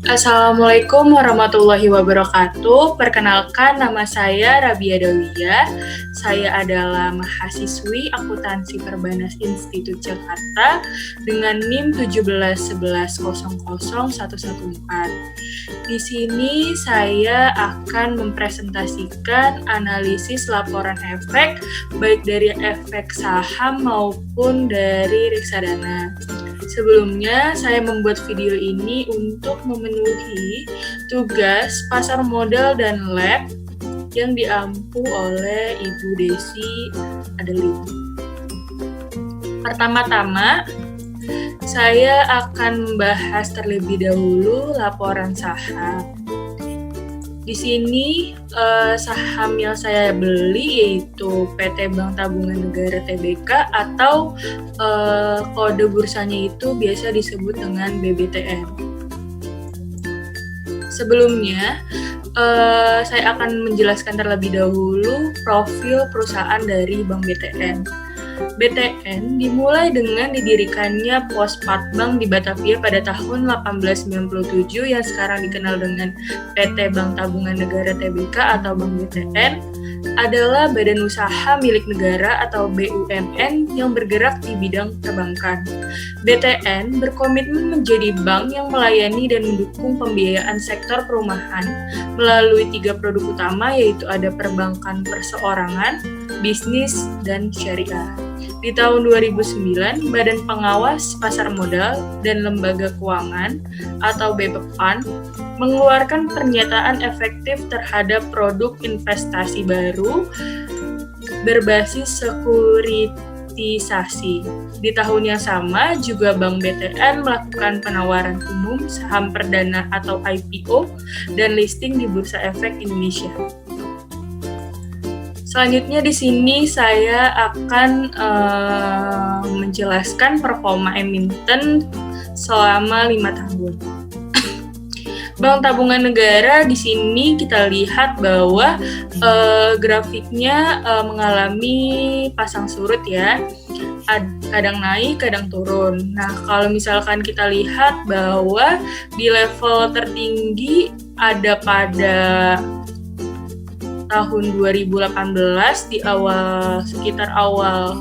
Assalamualaikum warahmatullahi wabarakatuh. Perkenalkan, nama saya Rabia Dawiyah. Saya adalah mahasiswi Akuntansi Perbanas Institut Jakarta dengan NIM 171100114. Di sini saya akan mempresentasikan analisis laporan efek, baik dari efek saham maupun dari reksadana. Sebelumnya, saya membuat video ini untuk memenuhi tugas pasar modal dan lab yang diampu oleh Ibu Desi Adeline. Pertama-tama, saya akan membahas terlebih dahulu laporan saham. Di sini saham yang saya beli yaitu PT Bank Tabungan Negara Tbk atau kode bursanya itu biasa disebut dengan BBTN. Sebelumnya, saya akan menjelaskan terlebih dahulu profil perusahaan dari Bank BTN. BTN dimulai dengan didirikannya Pos Patbank di Batavia pada tahun 1897 yang sekarang dikenal dengan PT Bank Tabungan Negara Tbk atau Bank BTN, adalah badan usaha milik negara atau BUMN yang bergerak di bidang perbankan. BTN berkomitmen menjadi bank yang melayani dan mendukung pembiayaan sektor perumahan melalui 3 produk utama, yaitu ada perbankan perseorangan, bisnis, dan syariah. Di tahun 2009, Badan Pengawas Pasar Modal dan Lembaga Keuangan atau BPPAN mengeluarkan pernyataan efektif terhadap produk investasi baru berbasis sekuritisasi. Di tahun yang sama, juga Bank BTN melakukan penawaran umum saham perdana atau IPO dan listing di Bursa Efek Indonesia. Selanjutnya di sini saya akan menjelaskan performa emiten selama 5 tahun. Bank Tabungan Negara di sini kita lihat bahwa grafiknya mengalami pasang surut ya. Kadang naik, kadang turun. Nah, kalau misalkan kita lihat bahwa di level tertinggi ada pada tahun 2018 di sekitar awal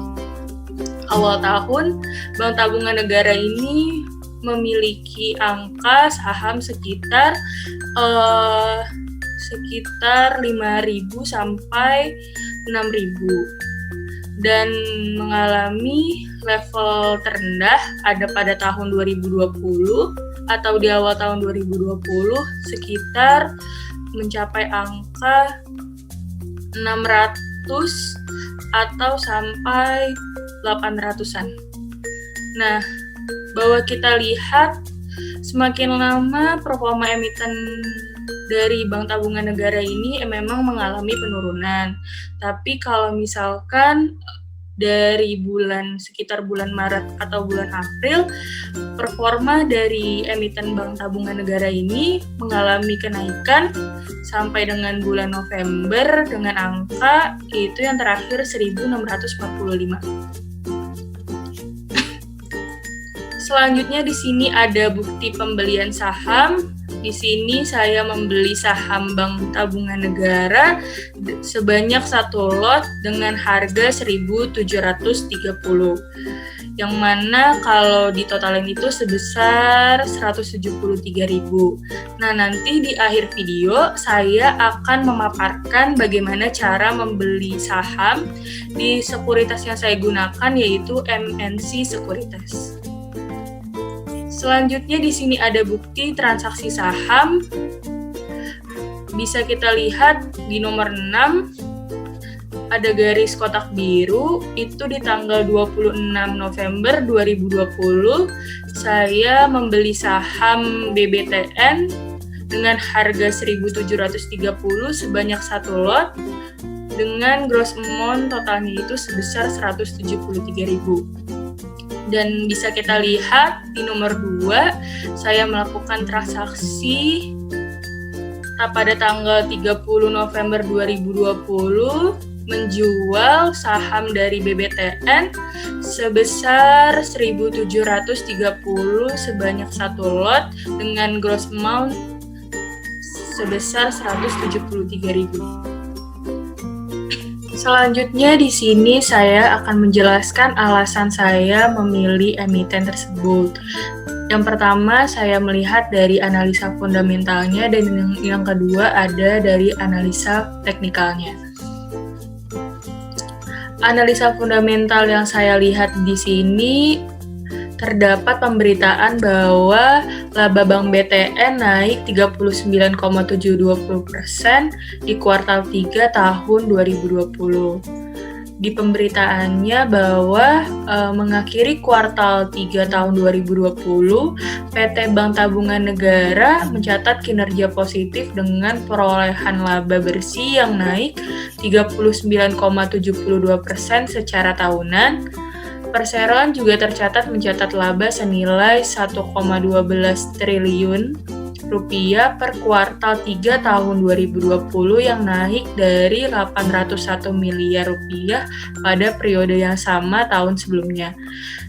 tahun, Bank Tabungan Negara ini memiliki angka saham sekitar 5.000 sampai 6.000 dan mengalami level terendah ada pada tahun 2020 atau di awal tahun 2020 sekitar mencapai angka 600 atau sampai 800-an. Nah, bahwa kita lihat semakin lama performa emiten dari Bank Tabungan Negara ini memang mengalami penurunan. Tapi kalau misalkan dari sekitar bulan Maret atau bulan April, performa dari emiten Bank Tabungan Negara ini mengalami kenaikan sampai dengan bulan November dengan angka itu yang terakhir 1.645. Selanjutnya di sini ada bukti pembelian saham. Di sini saya membeli saham Bank Tabungan Negara sebanyak 1 lot dengan harga 1.730. Yang mana kalau ditotalin itu sebesar 173.000. Nah, nanti di akhir video saya akan memaparkan bagaimana cara membeli saham di sekuritas yang saya gunakan yaitu MNC Sekuritas. Selanjutnya di sini ada bukti transaksi saham. Bisa kita lihat di nomor 6 ada garis kotak biru, itu di tanggal 26 November 2020 saya membeli saham BBTN dengan harga 1.730 sebanyak 1 lot dengan gross amount totalnya itu sebesar 173.000. Dan bisa kita lihat di nomor 2 saya melakukan transaksi pada tanggal 30 November 2020 menjual saham dari BBTN sebesar 1.730 sebanyak 1 lot dengan gross amount sebesar 173.000. Selanjutnya di sini saya akan menjelaskan alasan saya memilih emiten tersebut. Yang pertama, saya melihat dari analisa fundamentalnya dan yang kedua ada dari analisa teknikalnya. Analisa fundamental yang saya lihat di sini terdapat pemberitaan bahwa laba Bank BTN naik 39,720% di kuartal 3 tahun 2020. Di pemberitaannya bahwa mengakhiri kuartal 3 tahun 2020, PT Bank Tabungan Negara mencatat kinerja positif dengan perolehan laba bersih yang naik 39,72% secara tahunan. Perseroan juga tercatat mencatat laba senilai 1,12 triliun rupiah per kuartal 3 tahun 2020 yang naik dari 801 miliar rupiah pada periode yang sama tahun sebelumnya.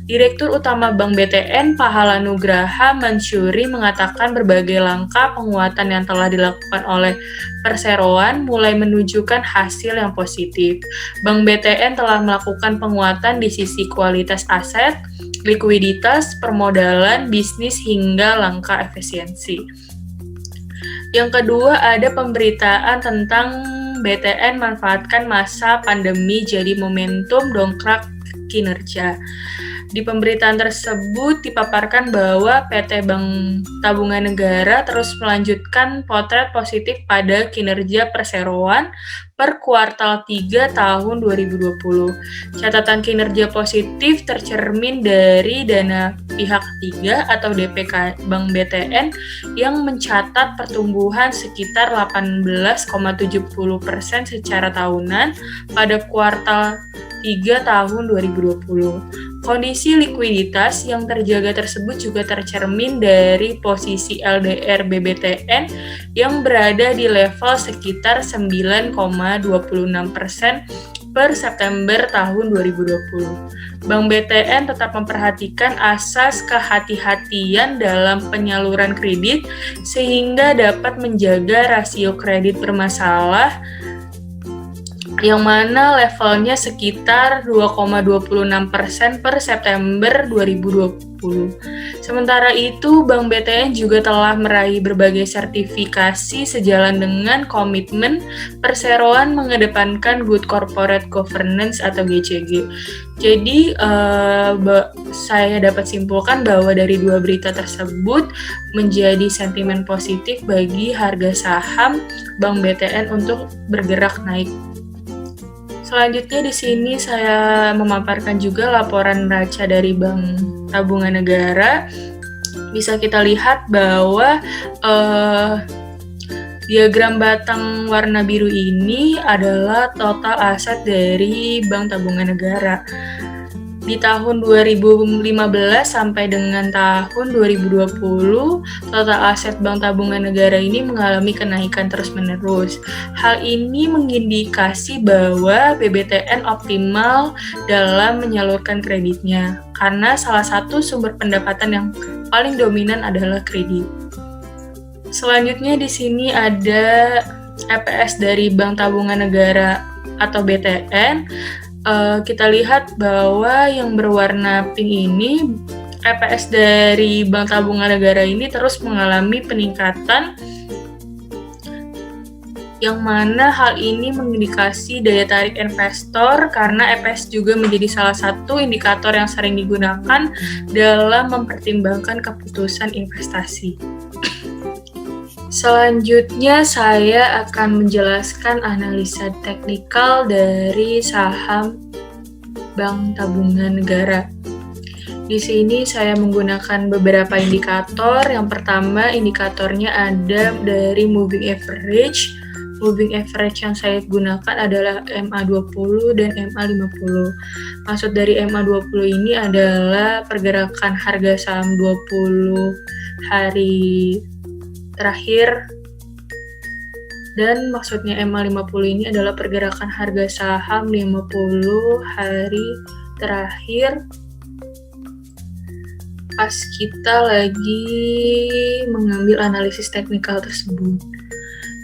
Direktur Utama Bank BTN Pahala Nugraha Mansuri mengatakan berbagai langkah penguatan yang telah dilakukan oleh perseroan mulai menunjukkan hasil yang positif. Bank BTN telah melakukan penguatan di sisi kualitas aset, likuiditas, permodalan, bisnis hingga langkah efisiensi. Yang kedua ada pemberitaan tentang BTN manfaatkan masa pandemi jadi momentum dongkrak kinerja. Di pemberitaan tersebut dipaparkan bahwa PT Bank Tabungan Negara terus melanjutkan potret positif pada kinerja perseroan per kuartal 3 tahun 2020. Catatan kinerja positif tercermin dari dana pihak ketiga atau DPK Bank BTN yang mencatat pertumbuhan sekitar 18,70% secara tahunan pada kuartal 3 tahun 2020. Kondisi likuiditas yang terjaga tersebut juga tercermin dari posisi LDR BBTN yang berada di level sekitar 9,26% per September tahun 2020. Bank BTN tetap memperhatikan asas kehati-hatian dalam penyaluran kredit sehingga dapat menjaga rasio kredit bermasalah yang mana levelnya sekitar 2,26% per September 2020. Sementara itu, Bank BTN juga telah meraih berbagai sertifikasi sejalan dengan komitmen perseroan mengedepankan Good Corporate Governance atau GCG. Jadi, saya dapat simpulkan bahwa dari dua berita tersebut menjadi sentimen positif bagi harga saham Bank BTN untuk bergerak naik. Selanjutnya di sini saya memaparkan juga laporan neraca dari Bank Tabungan Negara. Bisa kita lihat bahwa diagram batang warna biru ini adalah total aset dari Bank Tabungan Negara. Di tahun 2015 sampai dengan tahun 2020, total aset Bank Tabungan Negara ini mengalami kenaikan terus-menerus. Hal ini mengindikasi bahwa BBTN optimal dalam menyalurkan kreditnya, karena salah satu sumber pendapatan yang paling dominan adalah kredit. Selanjutnya di sini ada EPS dari Bank Tabungan Negara atau BTN. Kita lihat bahwa yang berwarna pink ini EPS dari Bank Tabungan Negara ini terus mengalami peningkatan yang mana hal ini mengindikasi daya tarik investor karena EPS juga menjadi salah satu indikator yang sering digunakan dalam mempertimbangkan keputusan investasi. Selanjutnya saya akan menjelaskan analisa teknikal dari saham Bank Tabungan Negara. Di sini saya menggunakan beberapa indikator. Yang pertama, indikatornya ada dari moving average. Moving average yang saya gunakan adalah MA20 dan MA50. Maksud dari MA20 ini adalah pergerakan harga saham 20 hari terakhir Dan maksudnya MA50 ini adalah pergerakan harga saham 50 hari terakhir pas kita lagi mengambil analisis teknikal tersebut.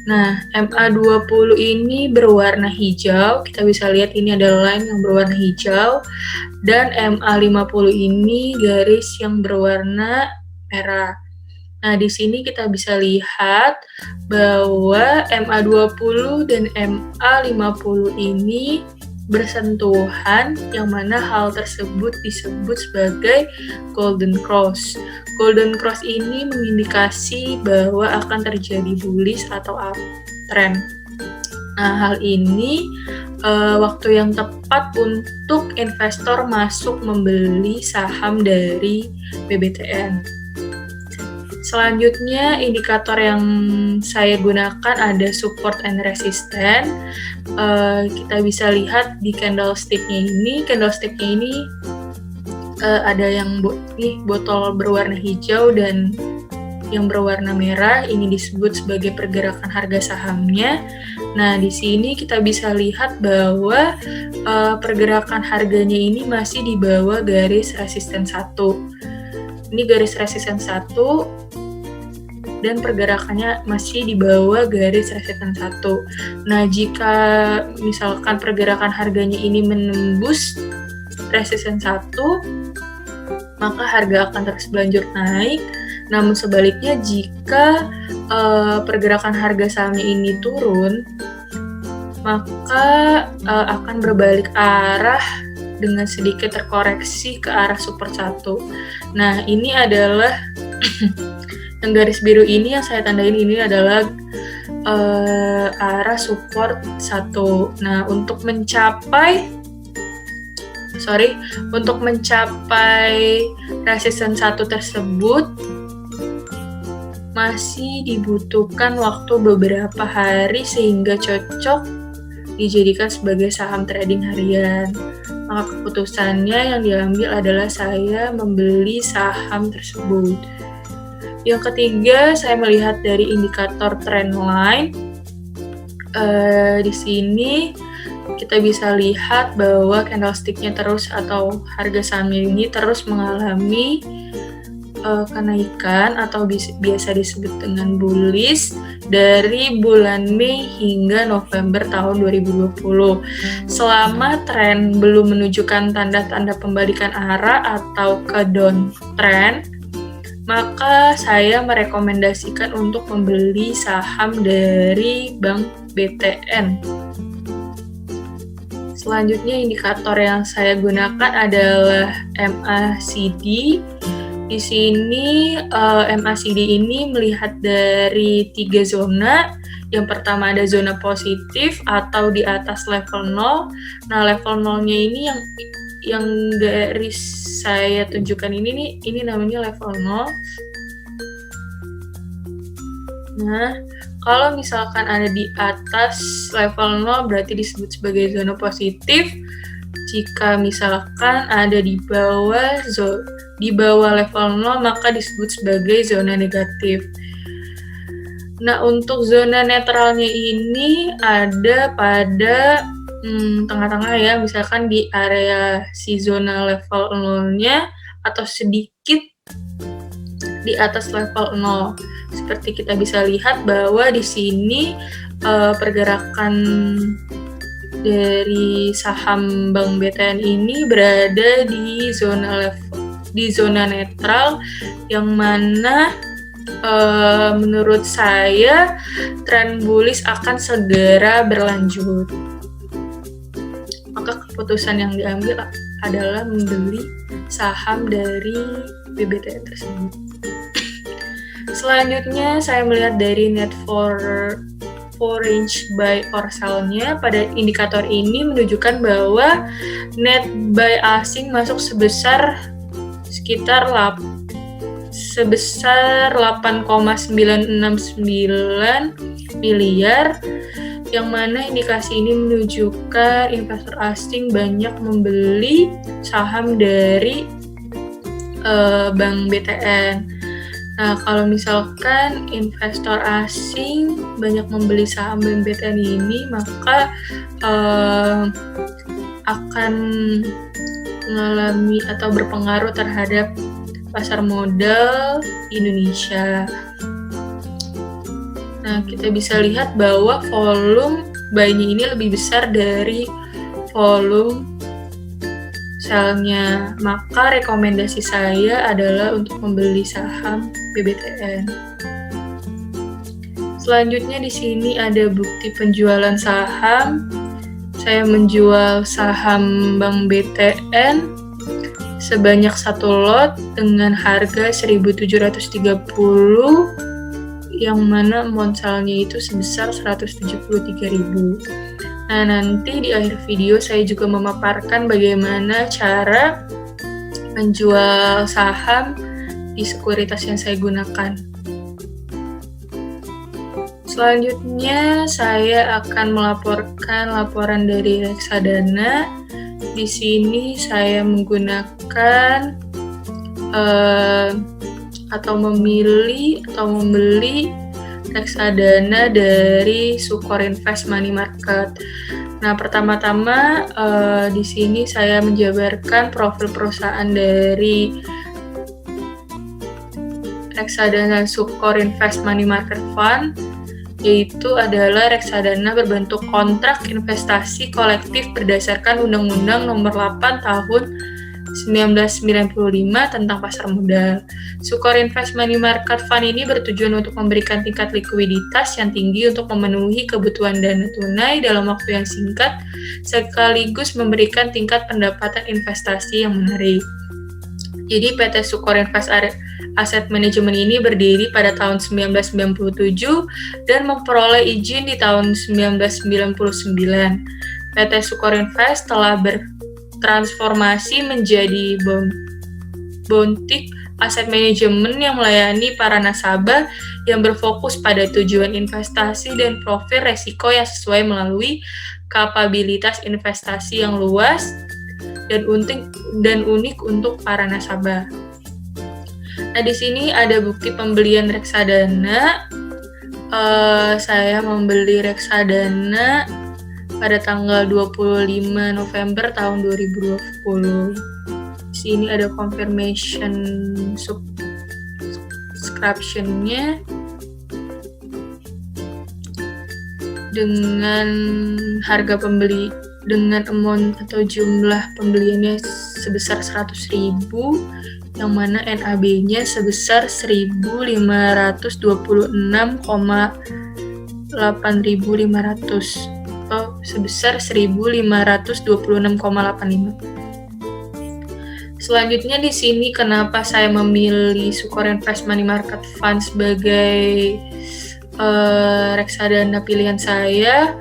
Nah, MA20 ini berwarna hijau, kita bisa lihat ini adalah line yang berwarna hijau, dan MA50 ini garis yang berwarna merah. Nah, di sini kita bisa lihat bahwa MA20 dan MA50 ini bersentuhan, yang mana hal tersebut disebut sebagai golden cross. Golden cross ini mengindikasi bahwa akan terjadi bullish atau uptrend. Nah, hal ini waktu yang tepat untuk investor masuk membeli saham dari BBTN. Selanjutnya, indikator yang saya gunakan ada support and resistance. Kita bisa lihat di candlestick-nya ini. Candlestick-nya ini ada yang botol berwarna hijau dan yang berwarna merah. Ini disebut sebagai pergerakan harga sahamnya. Nah, di sini kita bisa lihat bahwa pergerakan harganya ini masih di bawah garis resistance 1. Ini garis resistance 1 dan pergerakannya masih di bawah garis resistance 1. Nah, jika misalkan pergerakan harganya ini menembus resistance 1, maka harga akan terus berlanjut naik. Namun sebaliknya, jika pergerakan harga sahamnya ini turun, maka akan berbalik arah dengan sedikit terkoreksi ke arah support 1. Nah, ini adalah yang garis biru ini yang saya tandain ini adalah arah support 1. Nah, untuk mencapai resistance 1 tersebut masih dibutuhkan waktu beberapa hari sehingga cocok dijadikan sebagai saham trading harian. Maka keputusannya yang diambil adalah saya membeli saham tersebut. Yang ketiga, saya melihat dari indikator trend line. Di sini kita bisa lihat bahwa candlestick-nya terus atau harga sahamnya ini terus mengalami kenaikan atau biasa disebut dengan bullish dari bulan Mei hingga November tahun 2020. Selama tren belum menunjukkan tanda-tanda pembalikan arah atau ke downtrend, maka saya merekomendasikan untuk membeli saham dari Bank BTN. Selanjutnya, indikator yang saya gunakan adalah MACD. Di sini MACD ini melihat dari 3 zona. Yang pertama ada zona positif atau di atas level 0. Nah, level 0-nya ini yang garis saya tunjukkan ini namanya level 0. Nah, kalau misalkan ada di atas level 0 berarti disebut sebagai zona positif. Jika misalkan ada di bawah level 0 maka disebut sebagai zona negatif. Nah, untuk zona netralnya ini ada pada tengah-tengah ya, misalkan di area si zona level 0-nya atau sedikit di atas level 0. Seperti kita bisa lihat bahwa di sini pergerakan dari saham Bank BTN ini berada di zona netral, yang mana menurut saya tren bullish akan segera berlanjut. Maka keputusan yang diambil adalah membeli saham dari BBTN tersebut. Selanjutnya saya melihat dari net foreign buy or sell-nya. Pada indikator ini menunjukkan bahwa net buy asing masuk sebesar 8,969 miliar, yang mana indikasi ini menunjukkan investor asing banyak membeli saham dari Bank BTN. Nah, kalau misalkan investor asing banyak membeli saham BTN ini, maka akan mengalami atau berpengaruh terhadap pasar modal Indonesia. Nah, kita bisa lihat bahwa volume buy-nya ini lebih besar dari volume sell-nya. Maka rekomendasi saya adalah untuk membeli saham BBTN. Selanjutnya di sini ada bukti penjualan saham. Saya menjual saham Bank BTN sebanyak 1 lot dengan harga 1.730, yang mana monsalnya itu sebesar 173.000. Nah, nanti di akhir video saya juga memaparkan bagaimana cara menjual saham di sekuritas yang saya gunakan. Selanjutnya saya akan melaporkan laporan dari reksadana. Di sini saya menggunakan atau membeli reksadana dari Sukor Invest Money Market. Nah, pertama-tama di sini saya menjabarkan profil perusahaan dari reksadana Sukor Invest Money Market Fund, yaitu adalah reksadana berbentuk kontrak investasi kolektif berdasarkan Undang-Undang Nomor 8 Tahun 1995 tentang pasar modal. Sukor Invest Money Market Fund ini bertujuan untuk memberikan tingkat likuiditas yang tinggi untuk memenuhi kebutuhan dana tunai dalam waktu yang singkat, sekaligus memberikan tingkat pendapatan investasi yang menarik. Jadi PT Sukor Invest Asset Management ini berdiri pada tahun 1997 dan memperoleh izin di tahun 1999. PT Sukor Invest telah bertransformasi menjadi boutique asset management yang melayani para nasabah yang berfokus pada tujuan investasi dan profil resiko yang sesuai melalui kapabilitas investasi yang luas dan unik untuk para nasabah. Nah, di sini ada bukti pembelian reksadana. Saya membeli reksadana pada tanggal 25 November tahun 2020. Di sini ada confirmation subscription-nya dengan harga pembeli dengan amount atau jumlah pembeliannya sebesar 100.000, yang mana NAB-nya sebesar 1.526,8.500 atau sebesar 1.526,85. Selanjutnya di sini kenapa saya memilih Sukor Invest Money Market Fund sebagai reksadana pilihan saya,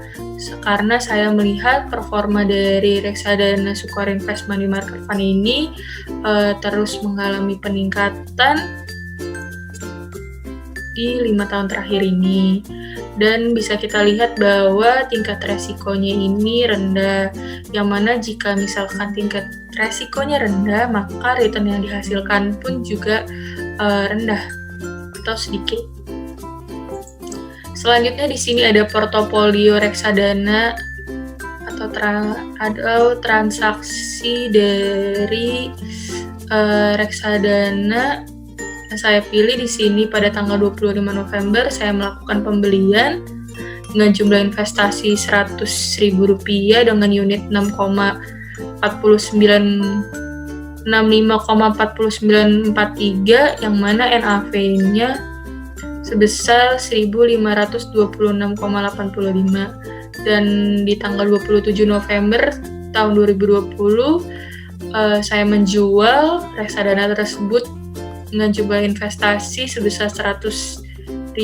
karena saya melihat performa dari reksadana Sukor Invest Money Market Fund ini terus mengalami peningkatan di 5 tahun terakhir ini, dan bisa kita lihat bahwa tingkat resikonya ini rendah, yang mana jika misalkan tingkat resikonya rendah, maka return yang dihasilkan pun juga rendah atau sedikit. Selanjutnya di sini ada portofolio reksadana atau transaksi dari reksadana yang saya pilih. Di sini pada tanggal 25 November saya melakukan pembelian dengan jumlah investasi Rp100.000 dengan unit 65,4943, yang mana NAV-nya sebesar 1.526,85, dan di tanggal 27 November tahun 2020 saya menjual reksadana tersebut dengan jumlah investasi sebesar Rp100.034,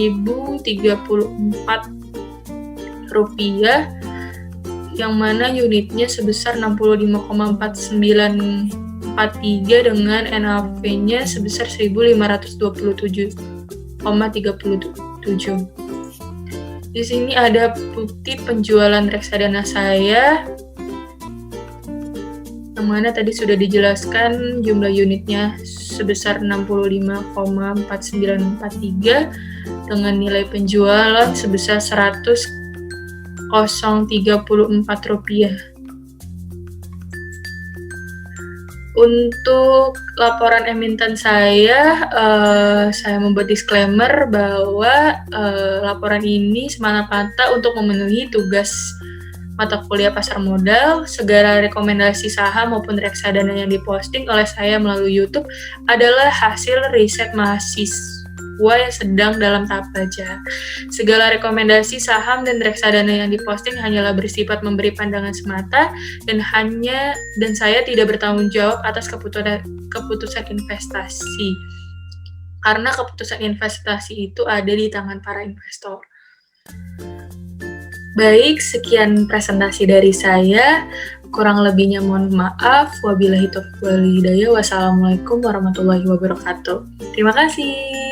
yang mana unitnya sebesar 65,4943 dengan NAV-nya sebesar 1.527,37. Di sini ada bukti penjualan reksadana saya, yang mana tadi sudah dijelaskan jumlah unitnya sebesar 65,4943 dengan nilai penjualan sebesar Rp100.034. Untuk laporan emiten saya membuat disclaimer bahwa laporan ini semata-mata untuk memenuhi tugas mata kuliah pasar modal. Segala rekomendasi saham maupun reksadana yang diposting oleh saya melalui YouTube adalah hasil riset mahasiswa yang sedang dalam tahap belajar. Segala rekomendasi saham dan reksadana yang diposting hanyalah bersifat memberi pandangan semata dan saya tidak bertanggung jawab atas keputusan investasi. Karena keputusan investasi itu ada di tangan para investor. Baik, sekian presentasi dari saya. Kurang lebihnya mohon maaf. Wabillahi taufiq wal hidayah. Wassalamualaikum warahmatullahi wabarakatuh. Terima kasih.